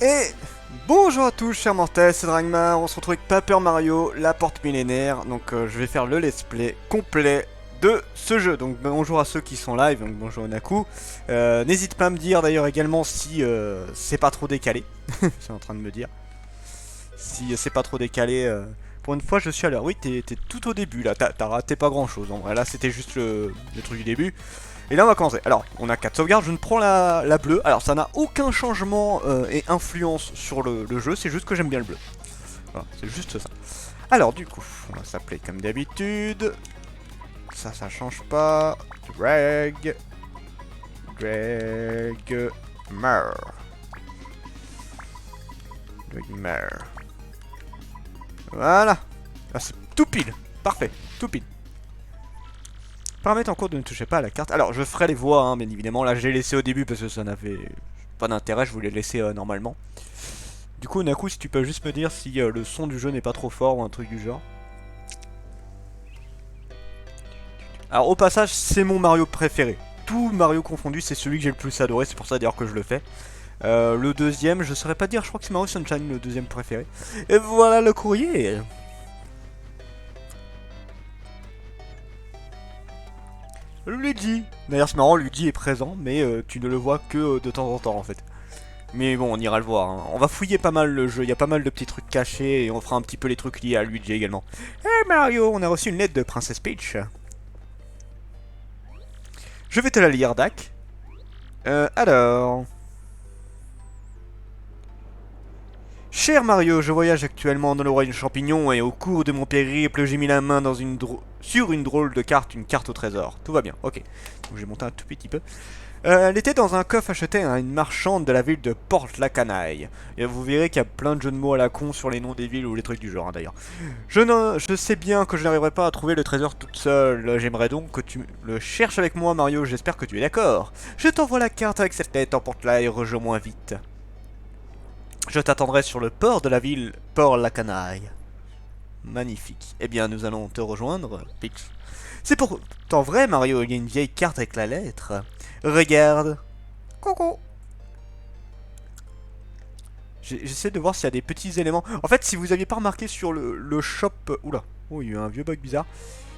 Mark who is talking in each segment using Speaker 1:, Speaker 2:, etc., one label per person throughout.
Speaker 1: Et bonjour à tous chers mortels, c'est Dragmar, on se retrouve avec Paper Mario, la porte millénaire. Donc je vais faire le let's play complet de ce jeu. Donc bonjour à ceux qui sont live, donc bonjour Naku. N'hésite pas à me dire d'ailleurs également si c'est pas trop décalé. C'est en train de me dire. Si c'est pas trop décalé. Pour une fois je suis à l'heure. Oui t'es tout au début là, t'as raté pas grand chose en vrai. Là c'était juste le truc du début. Et là on va commencer. Alors on a 4 sauvegardes, je ne prends la bleue. Alors ça n'a aucun changement et influence sur le jeu, c'est juste que j'aime bien le bleu. Voilà, c'est juste ça. Alors du coup, on va s'appeler comme d'habitude. Ça change pas. Greg. Greg. Mer. Greg Mer. Voilà. Ah, c'est tout pile. Parfait. Tout pile. Paramètres en cours de ne toucher pas à la carte. Alors je ferai les voix, hein, bien évidemment. Là j'ai laissé au début parce que ça n'avait pas d'intérêt. Je voulais le laisser normalement. Du coup, Naku, si tu peux juste me dire si le son du jeu n'est pas trop fort ou un truc du genre. Alors au passage, c'est mon Mario préféré. Tout Mario confondu, c'est celui que j'ai le plus adoré. C'est pour ça d'ailleurs que je le fais. Le deuxième, je saurais pas dire. Je crois que c'est Mario Sunshine le deuxième préféré. Et voilà le courrier. Luigi. D'ailleurs, c'est marrant, Luigi est présent, mais tu ne le vois que de temps en temps en fait. Mais bon, on ira le voir. Hein. On va fouiller pas mal le jeu. Il y a pas mal de petits trucs cachés et on fera un petit peu les trucs liés à Luigi également. Hey Mario, on a reçu une lettre de Princess Peach. Je vais te la lire, Dak. Alors. Cher Mario, je voyage actuellement dans le royaume champignon et au cours de mon périple, j'ai mis la main sur une drôle de carte, une carte au trésor. Tout va bien, ok. Donc j'ai monté un tout petit peu. Elle était dans un coffre acheté à une marchande de la ville de Port-la-Canaille. Et vous verrez qu'il y a plein de jeux de mots à la con sur les noms des villes ou les trucs du genre, hein, d'ailleurs. Je sais bien que je n'arriverai pas à trouver le trésor toute seule. J'aimerais donc que tu le cherches avec moi, Mario. J'espère que tu es d'accord. Je t'envoie la carte avec cette lettre, emporte-la et rejoins-moi vite. Je t'attendrai sur le port de la ville Port-la-Canaille. Magnifique. Eh bien, nous allons te rejoindre, Peach. C'est pourtant vrai, Mario. Il y a une vieille carte avec la lettre. Regarde. Coucou. J'essaie de voir s'il y a des petits éléments. En fait, si vous aviez pas remarqué sur le shop... Oula. Oh, il y a eu un vieux bug bizarre.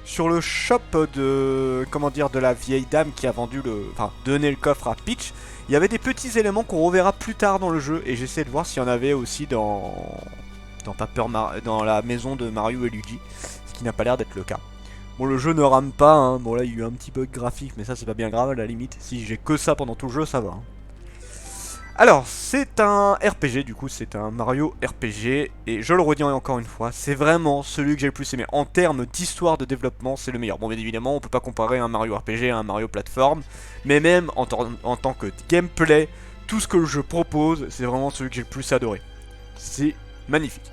Speaker 1: Sur le shop de... Comment dire, de la vieille dame qui a vendu le... Enfin, donné le coffre à Peach, il y avait des petits éléments qu'on reverra plus tard dans le jeu. Et j'essaie de voir s'il y en avait aussi dans la maison de Mario et Luigi. Ce qui n'a pas l'air d'être le cas. Bon, le jeu ne rame pas, hein. Bon, là, il y a eu un petit bug graphique, mais ça, c'est pas bien grave à la limite. Si j'ai que ça pendant tout le jeu, ça va. Hein. Alors, c'est un RPG, du coup, c'est un Mario RPG, et je le redis encore une fois, c'est vraiment celui que j'ai le plus aimé. En termes d'histoire de développement, c'est le meilleur. Bon, bien évidemment, on peut pas comparer un Mario RPG à un Mario plateforme, mais même en tant que gameplay, tout ce que je propose, c'est vraiment celui que j'ai le plus adoré. C'est magnifique.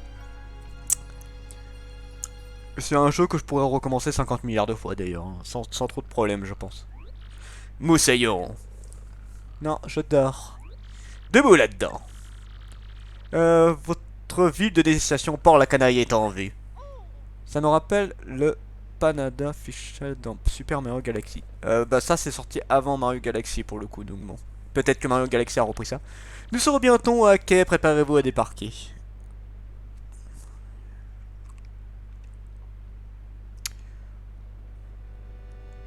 Speaker 1: C'est un jeu que je pourrais recommencer 50 milliards de fois d'ailleurs, hein, sans trop de problèmes, je pense. Moussaillon. Non, je dors. Debout là-dedans. Votre ville de destination Port-la-Canaille est en vue. Ça me rappelle le Panada Fish dans Super Mario Galaxy. Bah ça c'est sorti avant Mario Galaxy pour le coup, donc bon. Peut-être que Mario Galaxy a repris ça. Nous serons bientôt à quai, préparez-vous à débarquer.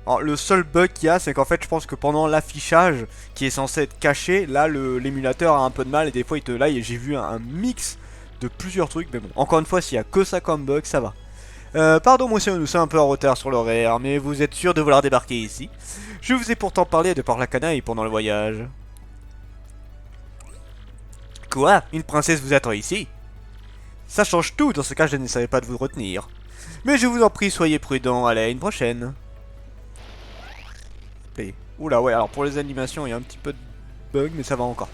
Speaker 1: Alors, le seul bug qu'il y a, c'est qu'en fait, je pense que pendant l'affichage, qui est censé être caché, là, l'émulateur a un peu de mal et des fois, il te là, j'ai vu un mix de plusieurs trucs. Mais bon, encore une fois, s'il y a que ça comme bug, ça va. Pardon, monsieur, nous sommes un peu en retard sur l'horaire, mais vous êtes sûr de vouloir débarquer ici? Je vous ai pourtant parlé de Port-la-Canaille pendant le voyage. Quoi? Une princesse vous attend ici? Ça change tout, dans ce cas, je n'essaierai pas de vous retenir. Mais je vous en prie, soyez prudent, allez, à une prochaine. Oula, ouais, alors pour les animations, il y a un petit peu de bug, mais ça va encore.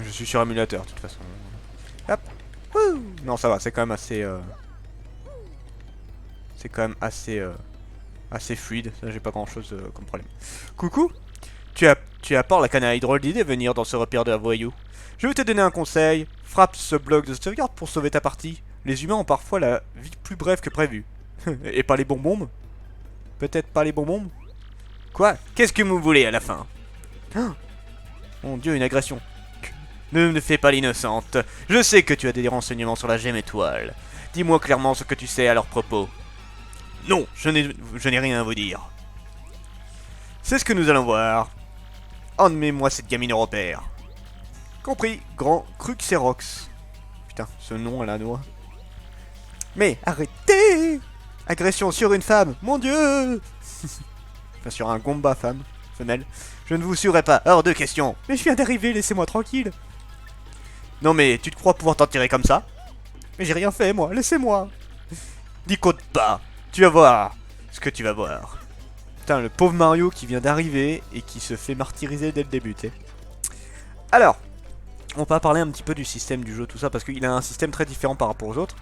Speaker 1: Je suis sur émulateur, de toute façon. Hop. Wouh. Non, ça va, c'est quand même assez... C'est quand même assez fluide. Ça, j'ai pas grand-chose comme problème. Coucou. Tu apportes la canaille. Drôle d'idée de venir dans ce repère de la voyou. Je vais te donner un conseil. Frappe ce bloc de sauvegarde pour sauver ta partie. Les humains ont parfois la vie plus brève que prévu. Et pas les bonbons? Peut-être pas les bonbons? Quoi? Qu'est-ce que vous voulez à la fin? Oh, mon dieu, une agression. Ne me fais pas l'innocente. Je sais que tu as des renseignements sur la gemme étoile. Dis-moi clairement ce que tu sais à leur propos. Non, je n'ai rien à vous dire. C'est ce que nous allons voir. Emmenez-moi cette gamine au repère. Compris, grand Cruxerox. Putain, ce nom à la noix. Mais arrêtez! Agression sur une femme, mon dieu! Enfin, sur un gomba femme, femelle. Je ne vous suivrai pas, hors de question. Mais je viens d'arriver, laissez-moi tranquille. Non mais, tu te crois pouvoir t'en tirer comme ça? Mais j'ai rien fait, moi, laissez-moi. Dis compte pas, tu vas voir ce que tu vas voir. Putain, le pauvre Mario qui vient d'arriver et qui se fait martyriser dès le début, tu sais. Alors, on va parler un petit peu du système du jeu, tout ça, parce qu'il a un système très différent par rapport aux autres.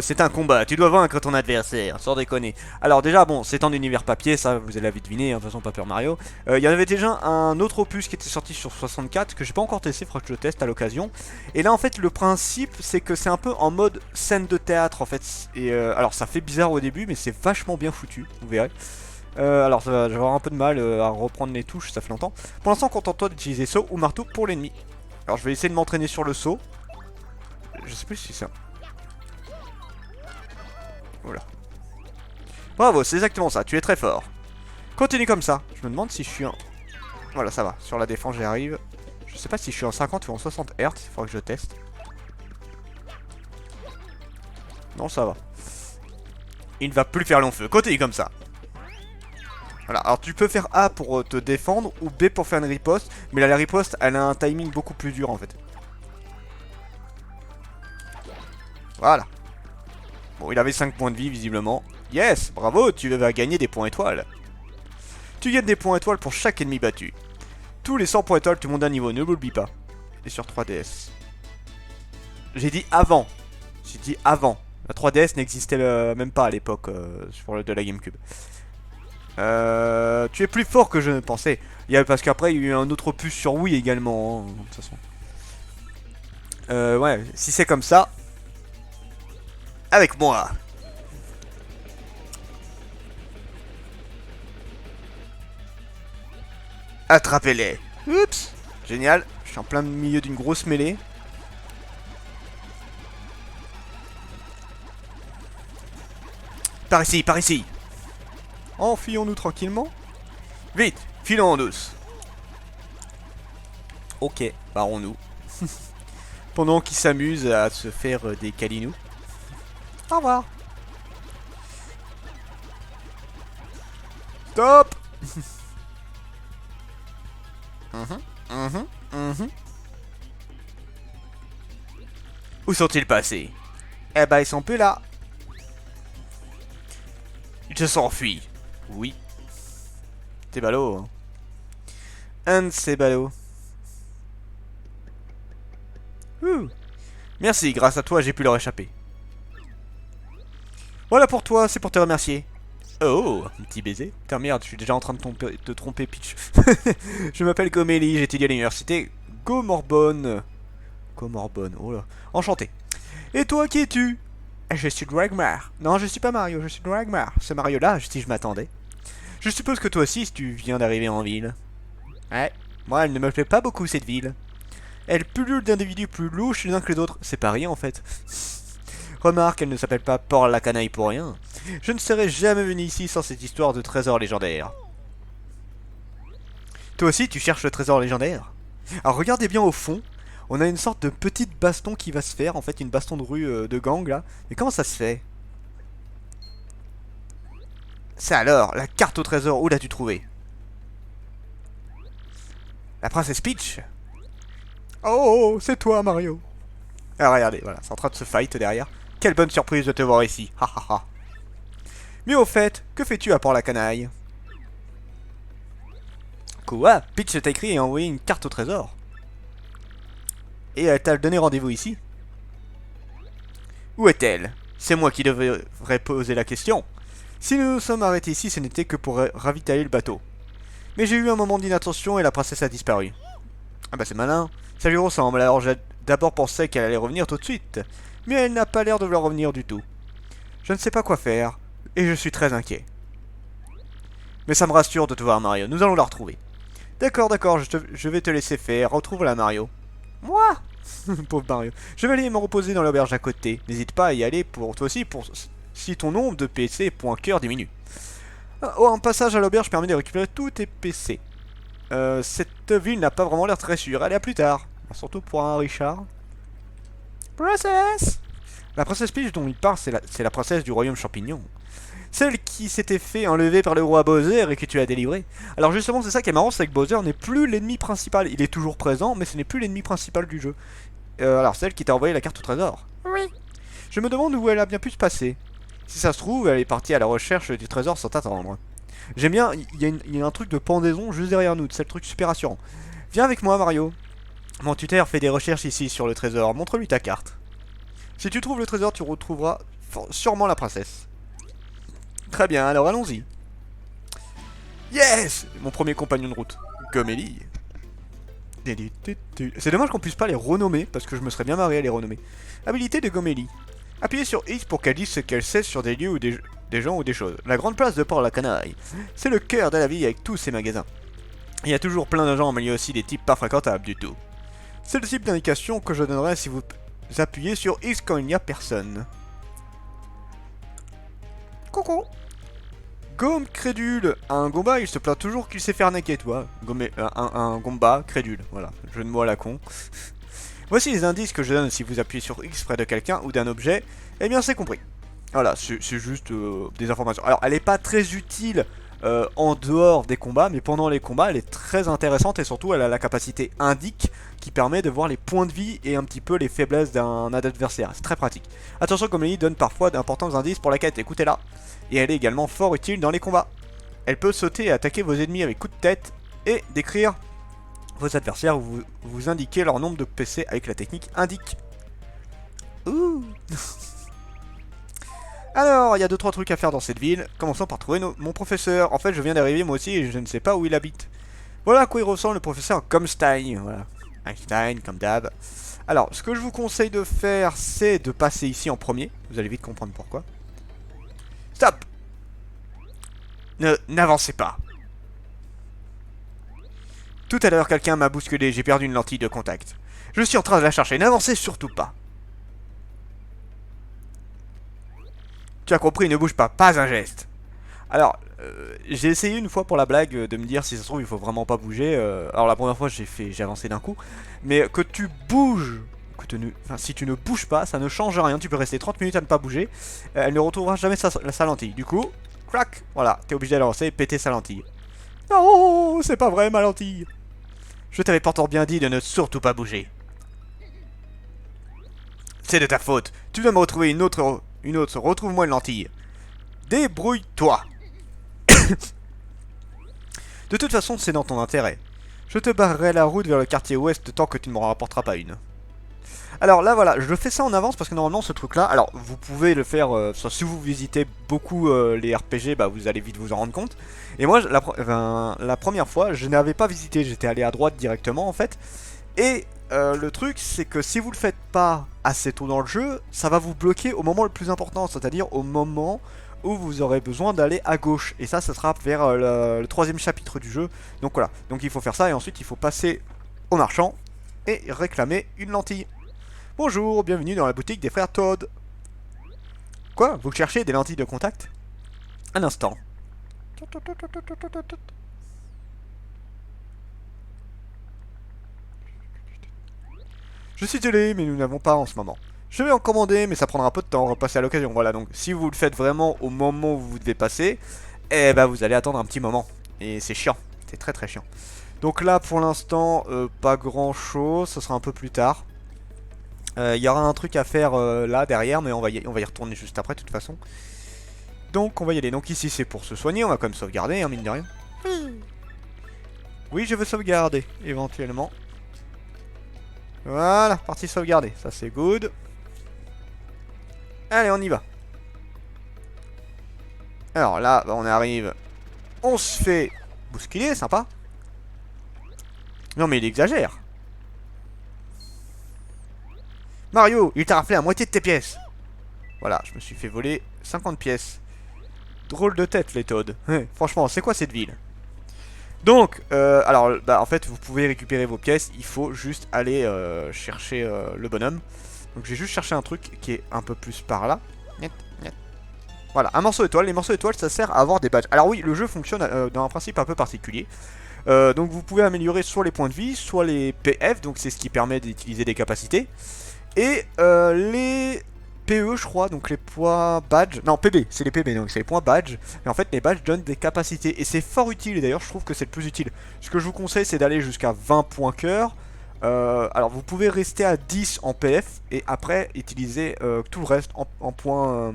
Speaker 1: C'est un combat, tu dois vaincre ton adversaire, sans déconner. Alors déjà, bon, c'est en univers papier, ça vous allez vite deviner, hein, de toute façon Paper Mario. Il y en avait déjà un autre opus qui était sorti sur 64, que j'ai pas encore testé, il faudra que je le teste à l'occasion. Et là en fait, le principe, c'est que c'est un peu en mode scène de théâtre en fait. Et alors ça fait bizarre au début, mais c'est vachement bien foutu, vous verrez. Alors je vais avoir un peu de mal à reprendre les touches, ça fait longtemps. Pour l'instant, contente-toi d'utiliser saut ou marteau pour l'ennemi. Alors je vais essayer de m'entraîner sur le saut. Je sais plus si c'est ça. Voilà. Bravo, c'est exactement ça, tu es très fort. Continue comme ça. Je me demande si je suis en... Voilà, ça va. Sur la défense, j'y arrive. Je sais pas si je suis en 50 ou en 60 Hz. Il faudra que je teste. Non, ça va. Il ne va plus faire long feu. Continue comme ça. Voilà, alors tu peux faire A pour te défendre ou B pour faire une riposte. Mais là, la riposte, elle a un timing beaucoup plus dur en fait. Voilà. Bon, il avait 5 points de vie visiblement. Yes, bravo, tu vas gagner des points étoiles. Tu gagnes des points étoiles pour chaque ennemi battu. Tous les 100 points étoiles, tu montes d'un niveau, ne l'oublie pas. Et sur 3DS. J'ai dit avant. J'ai dit avant. La 3DS n'existait même pas à l'époque sur de la GameCube. Tu es plus fort que je ne pensais. Parce qu'après, il y a eu un autre opus sur Wii également. Hein, de toute façon. Ouais, si c'est comme ça. Avec moi. Attrapez-les. Oups. Génial. Je suis en plein milieu d'une grosse mêlée. Par ici, par ici. Enfuyons-nous tranquillement. Vite, filons en douce. Ok, barrons-nous. Pendant qu'ils s'amusent à se faire des câlinous. Au revoir. Stop. Où sont-ils passés? Eh ben, ils sont plus là. Ils se sont enfuis. Oui. T'es ballot, hein. Un de ces ballots. Ouh. Merci, grâce à toi, j'ai pu leur échapper. Voilà pour toi, c'est pour te remercier. Oh, un petit baiser. Putain, merde, je suis déjà en train de tromper Peach. Je m'appelle Gomélie, j'étudie à l'université Gomorbonne. Gomorbonne, oh là. Enchanté. Et toi, qui es-tu? Je suis Dragmar. Non, je suis pas Mario, je suis Dragmar. Ce Mario-là, si je m'attendais. Je suppose que toi aussi, si tu viens d'arriver en ville. Ouais, moi, elle ne me plaît pas beaucoup, cette ville. Elle pullule d'individus plus louches les uns que les autres. C'est pas rien, en fait. Remarque, elle ne s'appelle pas Port-la-Canaille pour rien. Je ne serais jamais venu ici sans cette histoire de trésor légendaire. Toi aussi, tu cherches le trésor légendaire? Alors, regardez bien au fond. On a une sorte de petite baston qui va se faire. En fait, une baston de rue de gang, là. Mais comment ça se fait? C'est alors, la carte au trésor, où l'as-tu trouvée? La princesse Peach? Oh, c'est toi, Mario. Ah, regardez, voilà, c'est en train de se fight derrière. Quelle bonne surprise de te voir ici, ha ha ha. Mais au fait, que fais-tu à Port-la-Canaille? Quoi? Peach t'a écrit et envoyé une carte au trésor. Et elle t'a donné rendez-vous ici? Où est-elle? C'est moi qui devrais poser la question. Si nous nous sommes arrêtés ici, ce n'était que pour ravitailler le bateau. Mais j'ai eu un moment d'inattention et la princesse a disparu. Ah bah c'est malin. Ça lui ressemble, alors j'ai d'abord pensé qu'elle allait revenir tout de suite. Mais elle n'a pas l'air de vouloir revenir du tout. Je ne sais pas quoi faire, et je suis très inquiet. Mais ça me rassure de te voir, Mario. Nous allons la retrouver. D'accord, d'accord, je vais te laisser faire. Retrouve-la, Mario. Moi? Pauvre Mario. Je vais aller me reposer dans l'auberge à côté. N'hésite pas à y aller pour toi aussi pour si ton nombre de PC et points cœur diminue. Oh, un passage à l'auberge permet de récupérer tous tes PC. Cette ville n'a pas vraiment l'air très sûre. Allez, à plus tard. Surtout pour un Richard. Princess! La princesse Peach dont il parle, c'est la princesse du royaume champignon. Celle qui s'était fait enlever par le roi Bowser et que tu as délivré. Alors justement, c'est ça qui est marrant, c'est que Bowser n'est plus l'ennemi principal. Il est toujours présent, mais ce n'est plus l'ennemi principal du jeu. Alors, celle qui t'a envoyé la carte au trésor. Oui. Je me demande où elle a bien pu se passer. Si ça se trouve, elle est partie à la recherche du trésor sans t'attendre. J'aime bien, il y a un truc de pendaison juste derrière nous, c'est le truc super rassurant. Viens avec moi, Mario. Mon tuteur fait des recherches ici sur le trésor, montre-lui ta carte. Si tu trouves le trésor, tu retrouveras sûrement la princesse. Très bien, alors allons-y. Yes! Mon premier compagnon de route, Gomélie. C'est dommage qu'on puisse pas les renommer, parce que je me serais bien marré à les renommer. Habilité de Gomélie. Appuyez sur X pour qu'elle dise ce qu'elle sait sur des lieux ou des gens ou des choses. La grande place de Port-la-Canaille. C'est le cœur de la ville avec tous ces magasins. Il y a toujours plein de gens, mais il y a aussi des types pas fréquentables du tout. C'est le type d'indication que je donnerai si vous appuyez sur X quand il n'y a personne. Coucou. Gomme crédule. Un Gomba, il se plaint toujours qu'il sait faire arnaquer, toi. Un Gomba crédule. Voilà, jeu de mots à la con. Voici les indices que je donne si vous appuyez sur X près de quelqu'un ou d'un objet. Eh bien, c'est compris. Voilà, c'est juste des informations. Alors, elle n'est pas très utile en dehors des combats, mais pendant les combats, elle est très intéressante et surtout, elle a la capacité indique qui permet de voir les points de vie et un petit peu les faiblesses d'un adversaire. C'est très pratique. Attention, comme elle donne parfois d'importants indices pour la quête, écoutez-la. Et elle est également fort utile dans les combats. Elle peut sauter et attaquer vos ennemis avec coup de tête et décrire vos adversaires ou vous indiquez leur nombre de PC avec la technique indique. Ouh. Alors, il y a 2-3 trucs à faire dans cette ville. Commençons par trouver mon professeur. En fait, je viens d'arriver moi aussi et je ne sais pas où il habite. Voilà à quoi il ressemble le professeur Comstein. Voilà. Einstein, comme d'hab. Alors, ce que je vous conseille de faire, c'est de passer ici en premier. Vous allez vite comprendre pourquoi. Stop! N'avancez pas. Tout à l'heure, quelqu'un m'a bousculé, j'ai perdu une lentille de contact. Je suis en train de la chercher, n'avancez surtout pas. Tu as compris, ne bouge pas, pas un geste. Alors, j'ai essayé une fois pour la blague de me dire si ça se trouve il faut vraiment pas bouger. Alors la première fois j'ai avancé d'un coup. Mais que tu bouges, si tu ne bouges pas, ça ne change rien. Tu peux rester 30 minutes à ne pas bouger. Elle ne retrouvera jamais sa lentille. Du coup, crac, voilà, t'es obligé d'avancer et péter sa lentille. Non, c'est pas vrai ma lentille. Je t'avais pourtant bien dit de ne surtout pas bouger. C'est de ta faute. Tu dois me retrouver une autre. Retrouve-moi une lentille. Débrouille-toi. De toute façon, c'est dans ton intérêt. Je te barrerai la route vers le quartier ouest tant que tu ne m'en rapporteras pas une. Alors là, voilà, je fais ça en avance parce que normalement, ce truc-là... Alors, vous pouvez le faire... si vous visitez beaucoup les RPG, bah, vous allez vite vous en rendre compte. Et moi, la première fois, je n'avais pas visité. J'étais allé à droite directement, en fait. Et le truc, c'est que si vous le faites pas assez tôt dans le jeu, ça va vous bloquer au moment le plus important. C'est-à-dire au moment où vous aurez besoin d'aller à gauche. Et ça sera vers le 3e chapitre du jeu. Donc voilà, donc il faut faire ça et ensuite il faut passer au marchand et réclamer une lentille. Bonjour, bienvenue dans la boutique des frères Toad. Quoi? Vous cherchez des lentilles de contact? Un instant. Je suis désolé, mais nous n'avons pas en ce moment. Je vais en commander, mais ça prendra un peu de temps, on va passer à l'occasion. Voilà, donc si vous le faites vraiment au moment où vous devez passer, eh ben vous allez attendre un petit moment. Et c'est chiant, c'est très très chiant. Donc là, pour l'instant, pas grand chose, ce sera un peu plus tard. Il y aura un truc à faire là, derrière, mais on va y retourner juste après, de toute façon. Donc on va y aller. Donc ici, c'est pour se soigner, on va quand même sauvegarder, hein, mine de rien. Oui, je veux sauvegarder, éventuellement. Voilà, partie sauvegardée, ça c'est good. Allez, on y va. Alors là, bah, on arrive. On se fait bousculer, sympa. Non mais il exagère. Mario, il t'a raflé la moitié de tes pièces. Voilà, je me suis fait voler 50 pièces. Drôle de tête, les Toads. Franchement, c'est quoi cette ville? Donc, alors, bah, en fait, vous pouvez récupérer vos pièces. Il faut juste aller chercher le bonhomme. Donc, j'ai juste cherché un truc qui est un peu plus par là. Niet, niet. Voilà, un morceau étoile. Les morceaux étoiles, ça sert à avoir des badges. Alors oui, le jeu fonctionne dans un principe un peu particulier. Donc, vous pouvez améliorer soit les points de vie, soit les PF. Donc, c'est ce qui permet d'utiliser des capacités. Et les PE, je crois, donc les points badge. Non, PB, c'est les PB, donc c'est les points badge. Et en fait, les badges donnent des capacités. Et c'est fort utile, et d'ailleurs, je trouve que c'est le plus utile. Ce que je vous conseille, c'est d'aller jusqu'à 20 points cœur. Alors, vous pouvez rester à 10 en PF, et après, utiliser tout le reste en points.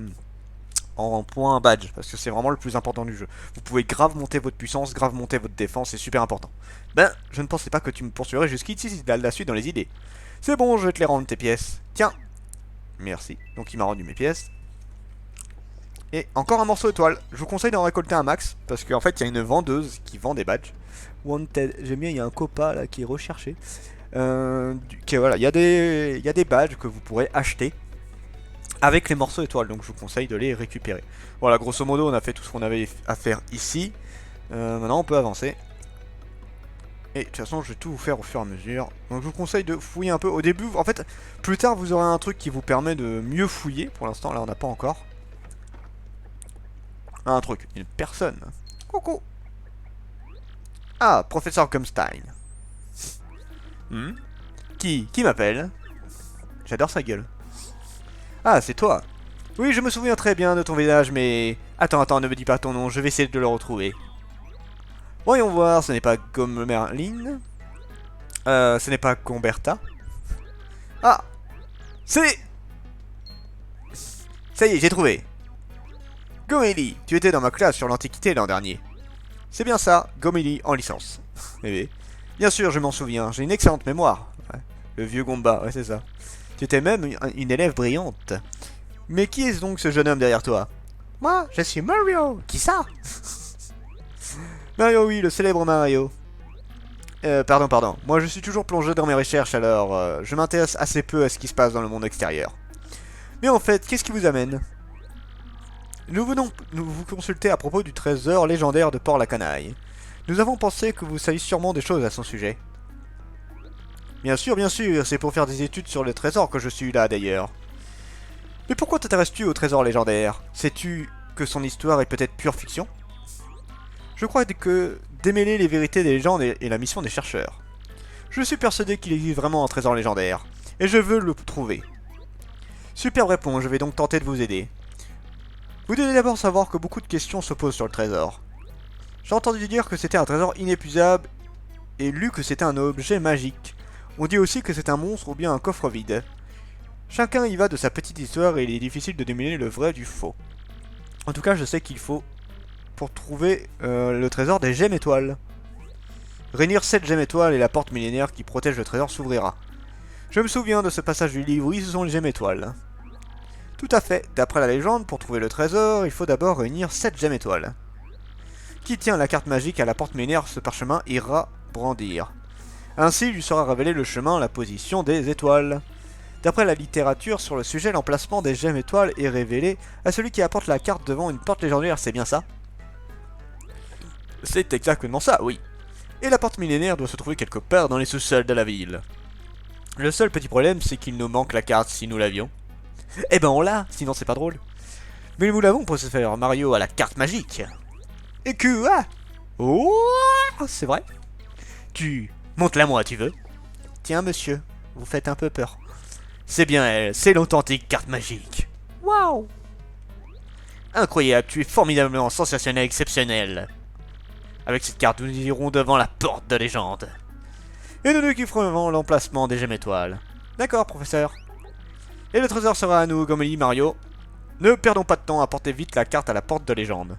Speaker 1: En point badge, parce que c'est vraiment le plus important du jeu. Vous pouvez grave monter votre puissance, grave monter votre défense, c'est super important. Ben, je ne pensais pas que tu me poursuivrais jusqu'ici, c'est la suite dans les idées. C'est bon, je vais te les rendre tes pièces. Tiens. Merci. Donc il m'a rendu mes pièces. Et encore un morceau étoile. Je vous conseille d'en récolter un max, parce qu'en fait il y a une vendeuse qui vend des badges. Wanted. J'aime bien, il y a un copa là qui est recherché. Voilà, il y a des badges que vous pourrez acheter avec les morceaux étoiles, donc je vous conseille de les récupérer. Voilà, grosso modo, on a fait tout ce qu'on avait à faire ici. Maintenant, on peut avancer. Et de toute façon, je vais tout vous faire au fur et à mesure. Donc, je vous conseille de fouiller un peu. Au début, en fait, plus tard, vous aurez un truc qui vous permet de mieux fouiller. Pour l'instant, là, on n'a pas encore. Un truc, une personne. Coucou. Ah, professeur Gumstein. Hmm. Qui m'appelle? J'adore sa gueule. Ah, c'est toi. Oui, je me souviens très bien de ton visage, mais... Attends, ne me dis pas ton nom, je vais essayer de le retrouver. Voyons voir, ce n'est pas Gomerline. Ce n'est pas Gomberta. Ah, c'est... Ça y est, j'ai trouvé. Gomélie, tu étais dans ma classe sur l'Antiquité l'an dernier. C'est bien ça, Gomélie en licence. Eh bien sûr, je m'en souviens, j'ai une excellente mémoire. Ouais. Le vieux Gomba, ouais, c'est ça. Tu étais même une élève brillante. Mais qui est donc ce jeune homme derrière toi? Moi, je suis Mario. Qui ça? Mario, oui, le célèbre Mario. Pardon. Moi, je suis toujours plongé dans mes recherches, alors je m'intéresse assez peu à ce qui se passe dans le monde extérieur. Mais en fait, qu'est-ce qui vous amène? Nous venons vous consulter à propos du trésor légendaire de Port-la-Canaille. Nous avons pensé que vous saviez sûrement des choses à son sujet. Bien sûr, c'est pour faire des études sur le trésor que je suis là d'ailleurs. Mais pourquoi t'intéresses-tu au trésor légendaire? Sais-tu que son histoire est peut-être pure fiction? Je crois que démêler les vérités des légendes est la mission des chercheurs. Je suis persuadé qu'il existe vraiment un trésor légendaire, et je veux le trouver. Superbe réponse, je vais donc tenter de vous aider. Vous devez d'abord savoir que beaucoup de questions se posent sur le trésor. J'ai entendu dire que c'était un trésor inépuisable, et lu que c'était un objet magique. On dit aussi que c'est un monstre ou bien un coffre vide. Chacun y va de sa petite histoire et il est difficile de démêler le vrai du faux. En tout cas, je sais qu'il faut, pour trouver le trésor, des gemmes étoiles. Réunir 7 gemmes étoiles et la porte millénaire qui protège le trésor s'ouvrira. Je me souviens de ce passage du livre, oui, ce sont les gemmes étoiles. Tout à fait, d'après la légende, pour trouver le trésor, il faut d'abord réunir 7 gemmes étoiles. Qui tient la carte magique à la porte millénaire, ce parchemin ira brandir. Ainsi lui sera révélé le chemin, la position des étoiles. D'après la littérature sur le sujet, l'emplacement des gemmes étoiles est révélé à celui qui apporte la carte devant une porte légendaire, c'est bien ça? C'est exactement ça, oui. Et la porte millénaire doit se trouver quelque part dans les sous-sols de la ville. Le seul petit problème, c'est qu'il nous manque la carte si nous l'avions. Eh ben on l'a, sinon c'est pas drôle. Mais nous l'avons pour se faire Mario à la carte magique. Et que... Ah oh, c'est vrai. Montre-la moi, tu veux? Tiens, monsieur, vous faites un peu peur. C'est bien elle, c'est l'authentique carte magique. Waouh! Incroyable, tu es formidablement sensationnel, exceptionnel. Avec cette carte, nous irons devant la porte de légende. Et nous kifferons l'emplacement des gemmes étoiles. D'accord, professeur. Et le trésor sera à nous, Gomélie, Mario. Ne perdons pas de temps, apportez vite la carte à la porte de légende.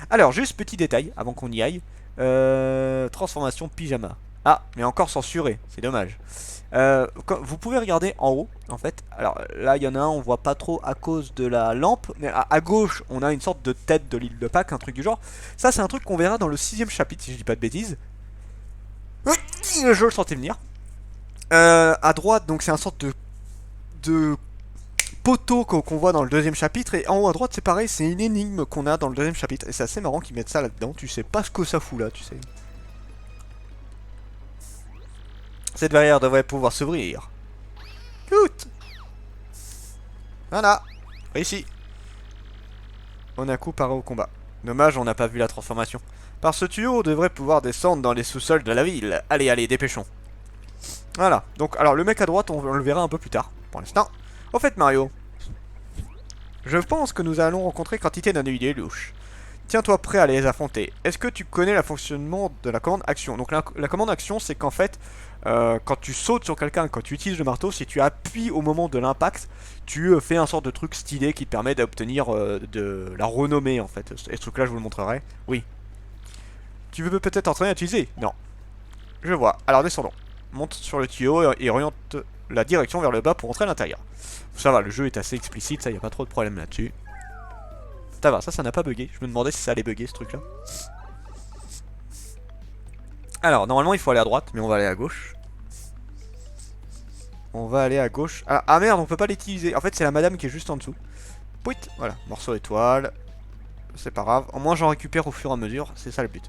Speaker 1: Alors, juste petit détail, avant qu'on y aille. Transformation pyjama. Ah, mais encore censuré, c'est dommage. Vous pouvez regarder en haut, en fait. Alors là, il y en a un, on voit pas trop à cause de la lampe. Mais à gauche, on a une sorte de tête de l'île de Pâques, un truc du genre. Ça, c'est un truc qu'on verra dans le 6ème chapitre, si je dis pas de bêtises. Je le sentais venir. À droite, donc c'est un sorte de poteau qu'on voit dans le 2ème chapitre. Et en haut à droite, c'est pareil, c'est une énigme qu'on a dans le 2ème chapitre. Et c'est assez marrant qu'ils mettent ça là-dedans. Tu sais pas ce que ça fout là, tu sais. Cette barrière devrait pouvoir s'ouvrir. Écoute. Voilà. Réussi. Monaco paraît au combat. Dommage, on n'a pas vu la transformation. Par ce tuyau, on devrait pouvoir descendre dans les sous-sols de la ville. Allez, allez, dépêchons. Voilà. Donc, alors, le mec à droite, on le verra un peu plus tard. Pour l'instant. Au fait, Mario, je pense que nous allons rencontrer quantité d'individus louches. Tiens-toi prêt à les affronter. Est-ce que tu connais le fonctionnement de la commande action? Donc la commande action, c'est qu'en fait, quand tu sautes sur quelqu'un, quand tu utilises le marteau, si tu appuies au moment de l'impact, tu fais un sort de truc stylé qui te permet d'obtenir de la renommée en fait. Et ce truc-là, je vous le montrerai. Oui. Tu veux peut-être t'entraîner à utiliser? Non. Je vois. Alors descendons. Monte sur le tuyau et oriente la direction vers le bas pour entrer à l'intérieur. Ça va, le jeu est assez explicite, ça, y a pas trop de problème là-dessus. Ça va, ça n'a pas bugué. Je me demandais si ça allait bugger ce truc là. Alors, normalement il faut aller à droite, mais on va aller à gauche. On va aller à gauche. Ah merde, on peut pas l'utiliser. En fait, c'est la madame qui est juste en dessous. Pouit, voilà, morceau étoile. C'est pas grave. Au moins, j'en récupère au fur et à mesure. C'est ça le but.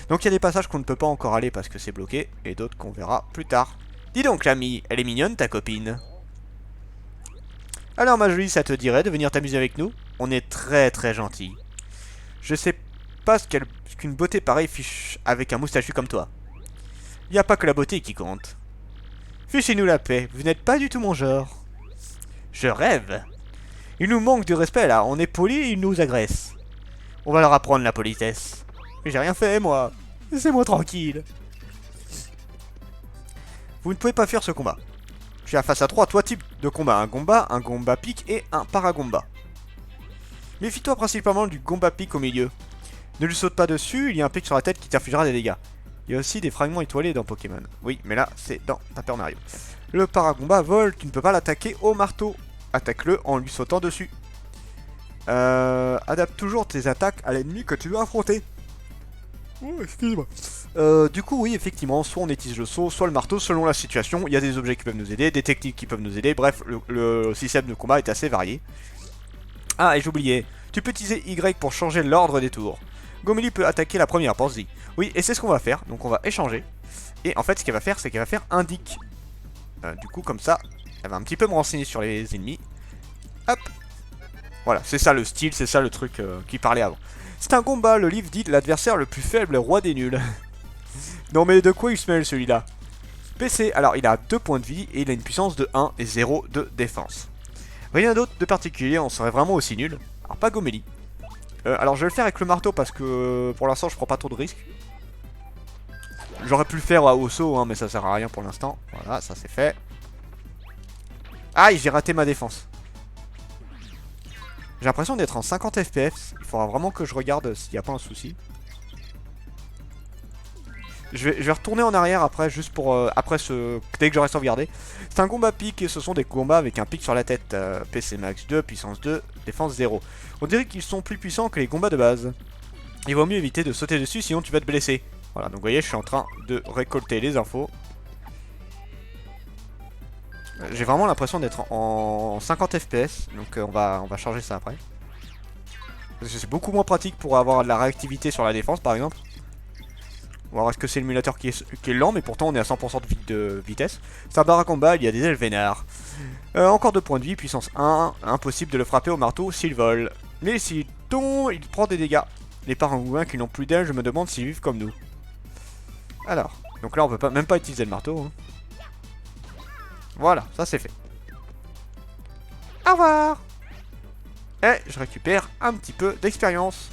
Speaker 1: Donc, il y a des passages qu'on ne peut pas encore aller parce que c'est bloqué. Et d'autres qu'on verra plus tard. Dis donc, l'ami, elle est mignonne ta copine. Alors, ma jolie, ça te dirait de venir t'amuser avec nous? On est très très gentils. Je sais pas ce qu'une beauté pareille fiche avec un moustachu comme toi. Y a pas que la beauté qui compte. Fichez-nous la paix, vous n'êtes pas du tout mon genre. Je rêve. Il nous manque de respect là, on est poli et ils nous agressent. On va leur apprendre la politesse. Mais j'ai rien fait moi. Laissez-moi tranquille. Vous ne pouvez pas faire ce combat. Je suis face à trois types de combats. Un gomba pique et un paragomba. Méfie-toi principalement du gomba pique au milieu. Ne lui saute pas dessus, il y a un pic sur la tête qui t'infligera des dégâts. Il y a aussi des fragments étoilés dans Pokémon. Oui, mais là, c'est dans Paper Mario. Le paragomba vole, tu ne peux pas l'attaquer au marteau. Attaque-le en lui sautant dessus. Adapte toujours tes attaques à l'ennemi que tu dois affronter. Oh, excuse-moi. Du coup, oui, effectivement, soit on utilise le saut, soit le marteau, selon la situation. Il y a des objets qui peuvent nous aider, des techniques qui peuvent nous aider. Bref, le système de combat est assez varié. Ah, et j'oubliais, tu peux utiliser Y pour changer l'ordre des tours. Gomeli peut attaquer la première, pense-y. Oui, et c'est ce qu'on va faire, donc on va échanger. Et en fait, ce qu'elle va faire, c'est qu'elle va faire indique. Du coup, comme ça, elle va un petit peu me renseigner sur les ennemis. Hop. Voilà, c'est ça le style, c'est ça le truc qui parlait avant. C'est un combat, le livre dit l'adversaire le plus faible, le roi des nuls. Non mais de quoi il se mêle celui-là? PC, alors il a 2 points de vie et il a une puissance de 1 et 0 de défense. Rien d'autre de particulier, on serait vraiment aussi nul. Alors pas Gomeli. Alors je vais le faire avec le marteau parce que pour l'instant je prends pas trop de risques. J'aurais pu le faire au saut, hein, mais ça sert à rien pour l'instant. Voilà, ça c'est fait. Aïe, j'ai raté ma défense. J'ai l'impression d'être en 50 FPS. Il faudra vraiment que je regarde s'il n'y a pas un souci. Je vais retourner en arrière après, juste pour... dès que j'aurai sauvegardé. C'est un combat pique et ce sont des combats avec un pic sur la tête. PC max 2, puissance 2, défense 0. On dirait qu'ils sont plus puissants que les combats de base. Il vaut mieux éviter de sauter dessus sinon tu vas te blesser. Voilà, donc vous voyez, je suis en train de récolter les infos. J'ai vraiment l'impression d'être en 50 FPS, donc on va changer ça après. Parce que c'est beaucoup moins pratique pour avoir de la réactivité sur la défense par exemple. Ou alors est-ce que c'est l'émulateur qui est lent, mais pourtant on est à 100% de vitesse. C'est un bar à combat, il y a des ailes vénards. Encore 2 points de vie, puissance 1, impossible de le frapper au marteau s'il vole. Mais s'il tombe, il prend des dégâts. Les parangouins qui n'ont plus d'ailes, je me demande s'ils vivent comme nous. Alors, donc là on peut même pas utiliser le marteau. Hein. Voilà, ça c'est fait. Au revoir. Et je récupère un petit peu d'expérience.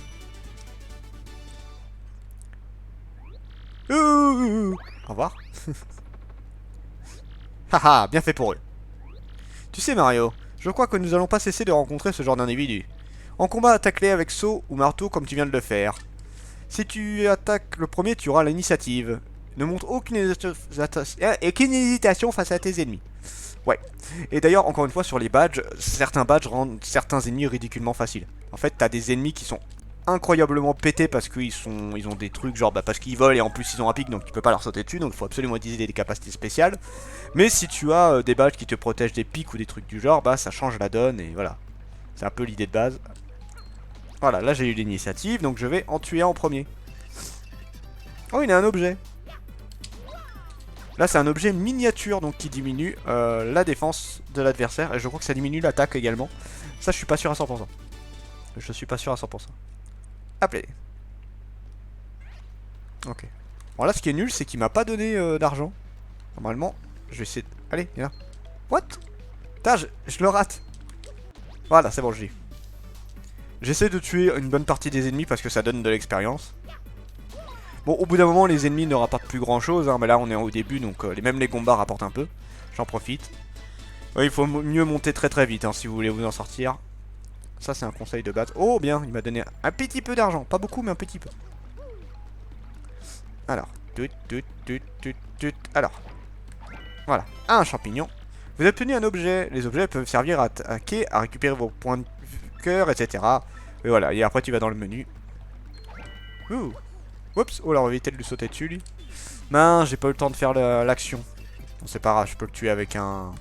Speaker 1: Au revoir. Haha, bien fait pour eux. Tu sais Mario, je crois que nous allons pas cesser de rencontrer ce genre d'individus. En combat, attaque-les avec saut ou marteau comme tu viens de le faire. Si tu attaques le premier, tu auras l'initiative. Ne montre aucune hésitation face à tes ennemis. Ouais. Et d'ailleurs, encore une fois, sur les badges, certains badges rendent certains ennemis ridiculement faciles. En fait, t'as des ennemis qui sont incroyablement pétés parce qu'ils ont des trucs genre parce qu'ils volent et en plus ils ont un pic donc tu peux pas leur sauter dessus, donc il faut absolument utiliser des capacités spéciales. Mais si tu as des badges qui te protègent des pics ou des trucs du genre, bah ça change la donne et voilà. C'est un peu l'idée de base. Voilà, là j'ai eu l'initiative donc je vais en tuer un en premier. Oh, il a un objet. Là c'est un objet miniature donc qui diminue la défense de l'adversaire. Et je crois que ça diminue l'attaque également. Ça je suis pas sûr à 100%. Je suis pas sûr à 100%. Appelez. Ok. Bon là ce qui est nul c'est qu'il m'a pas donné d'argent. Normalement je vais essayer de... Allez viens là. What? Putain je le rate. Voilà c'est bon je l'ai. J'essaie de tuer une bonne partie des ennemis parce que ça donne de l'expérience. Bon, au bout d'un moment, les ennemis ne rapportent plus grand chose, hein, mais là on est au début, donc même les combats rapportent un peu. J'en profite. Ouais, il faut mieux monter très très vite hein, si vous voulez vous en sortir. Ça, c'est un conseil de base. Oh, bien, il m'a donné un petit peu d'argent. Pas beaucoup, mais un petit peu. Alors, alors, voilà, un champignon. Vous obtenez un objet. Les objets peuvent servir à attaquer, à récupérer vos points de cœur, etc. Et voilà, et après tu vas dans le menu. Ouh. Oups, oh là on va éviter de lui sauter dessus lui. Mince, j'ai pas eu le temps de faire l'action. Bon, c'est pas grave, je peux le tuer avec un